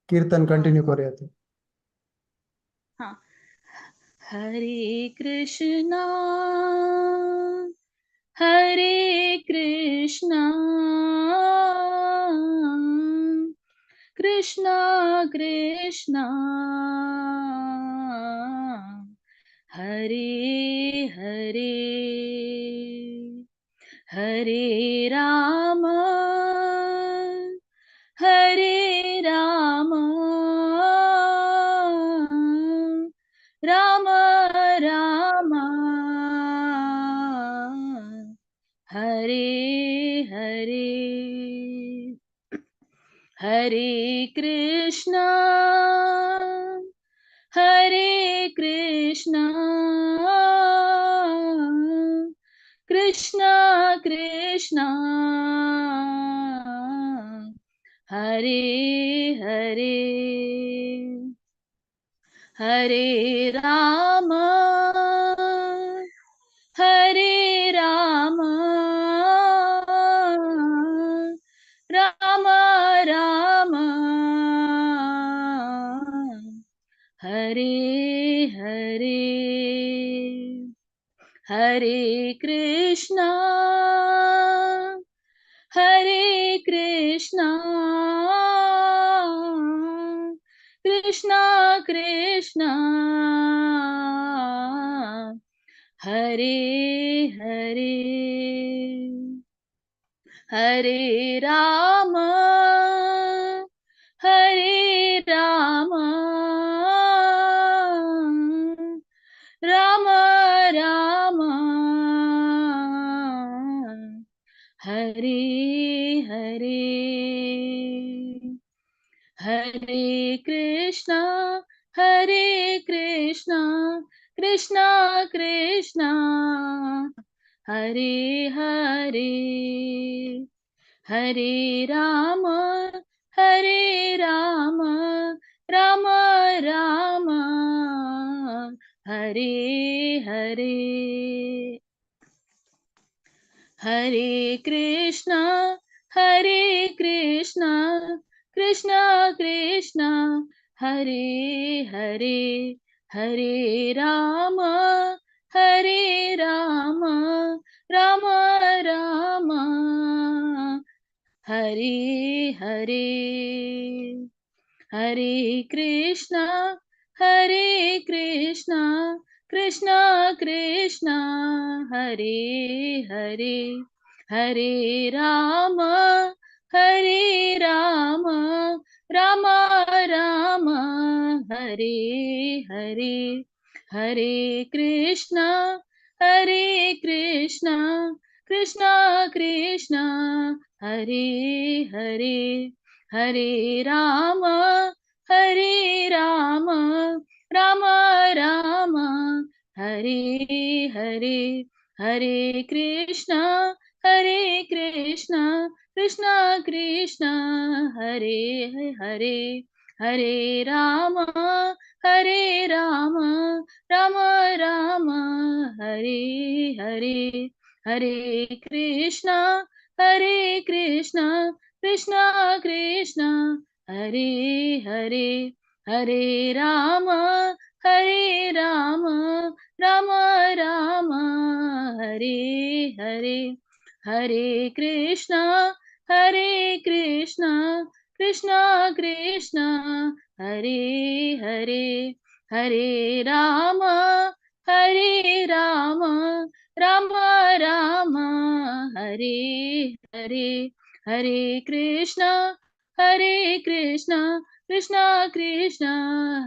कीर्तन हाँ कंटिन्यू करे तो। हाँ। हरे कृष्णा हरे कृष्णा कृष्णा कृष्णा हरे हरे हरे हरे राम राम राम हरे हरे हरे हरे कृष्णा कृष्णा कृष्णा हरे हरे हरे हरे राम राम राम हरे हरे हरे कृष्णा कृष्णा कृष्णा हरे हरे हरे राम राम राम हरे हरे हरे कृष्णा कृष्णा कृष्णा हरे हरे हरे राम राम राम हरे हरे हरे कृष्णा कृष्णा कृष्णा हरे हरे हरे राम राम राम हरे हरे हरे कृष्णा कृष्णा कृष्णा हरे हरे हरे राम राम राम हरे हरे हरे कृष्णा कृष्णा कृष्णा हरे हरे हरे राम राम राम हरे हरे हरे कृष्णा कृष्णा कृष्णा हरे हरे हरे राम राम राम हरे हरे हरे कृष्णा कृष्णा कृष्णा हरे हरे हरे राम राम राम हरे हरे हरे कृष्णा कृष्णा कृष्णा हरे हरे हरे राम राम राम हरे हरे हरे कृष्णा कृष्णा कृष्णा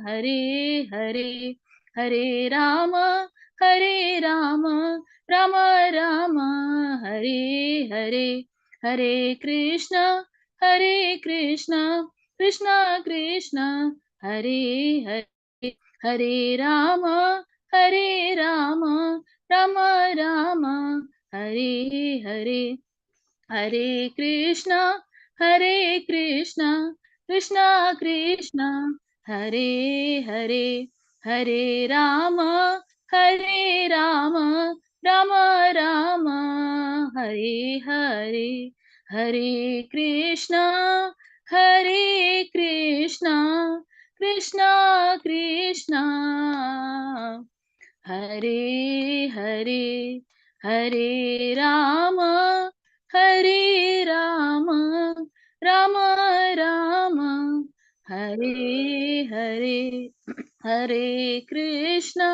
हरे हरे हरे राम राम राम हरे हरे हरे कृष्णा कृष्णा कृष्णा हरे हरे हरे राम राम राम हरे हरे हरे कृष्णा कृष्णा कृष्णा हरे हरे हरे राम राम राम हरे हरे हरे कृष्णा कृष्णा कृष्णा हरे हरे हरे राम राम राम हरे हरे हरे कृष्णा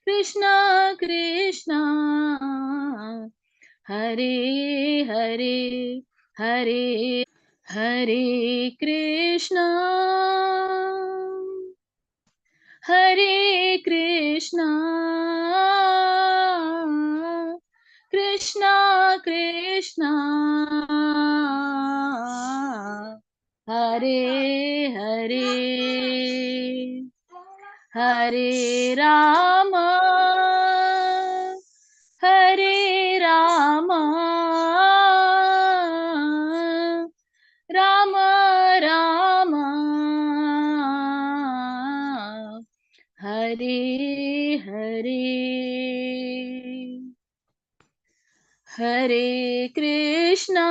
कृष्णा कृष्णा हरे हरे हरे हरे कृष्णा हरे कृष्णा कृष्णा कृष्णा हरे हरे हरे राम राम राम हरे हरे हरे कृष्णा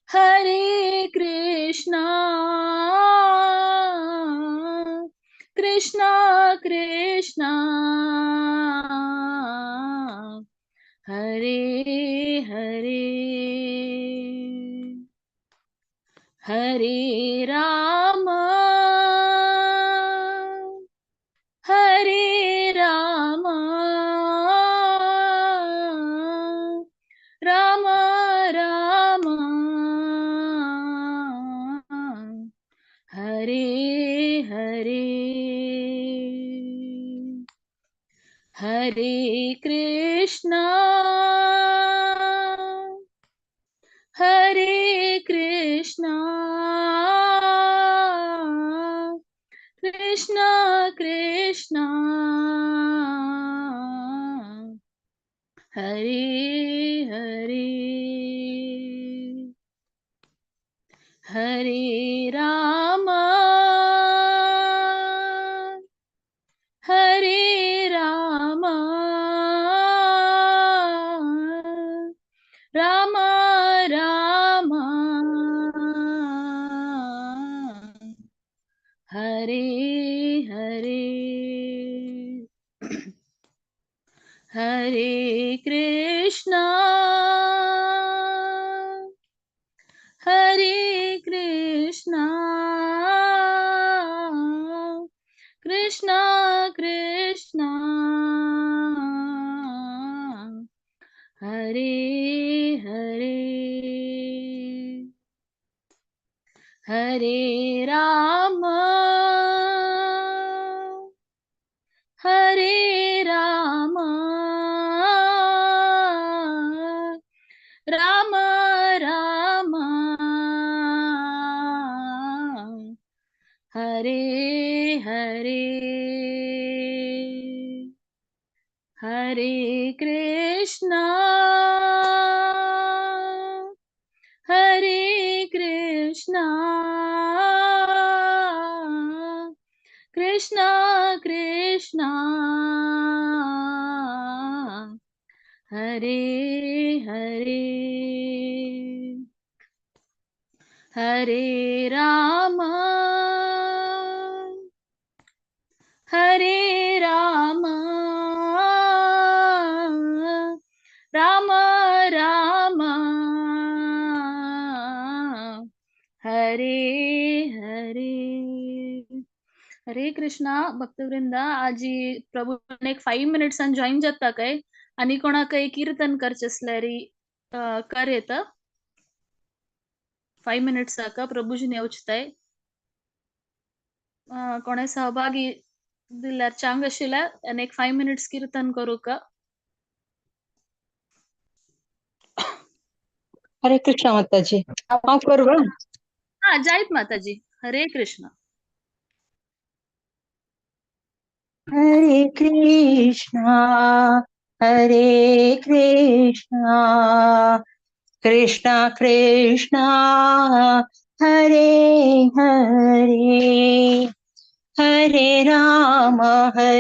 हरे कृष्णा कृष्णा कृष्णा हरे हरे हरे राम राम राम हरे हरे हरे कृष्णा हरे कृष्णा कृष्णा कृष्णा हरे हरे हरे राम राम राम हरे हरे हरे कृष्णा कृष्णा कृष्णा हरे हरे हरे राम राम राम हरे हरे हरे कृष्णा हरे कृष्णा कृष्णा कृष्णा हरे हरे हरे राम राम राम हरे हरे हरे कृष्णा भक्तवृंदा आजी प्रभु एक 5 मिनिट्स जॉईन जाता काय आणि कोणा काही कीर्तन करचेसल्यारी कर येत 5 मिनिट्स साका प्रभुजी नेवचताय कोणे सहभागी दिल्यार चांग आशिल्लें आणि एक 5 मिनिट्स कीर्तन करू का हरे कृष्णा माताजी हाँ करूँ हाँ जायत माताजी हरे कृष्णा हरे कृष्णा कृष्णा कृष्णा हरे हरे हरे राम हरे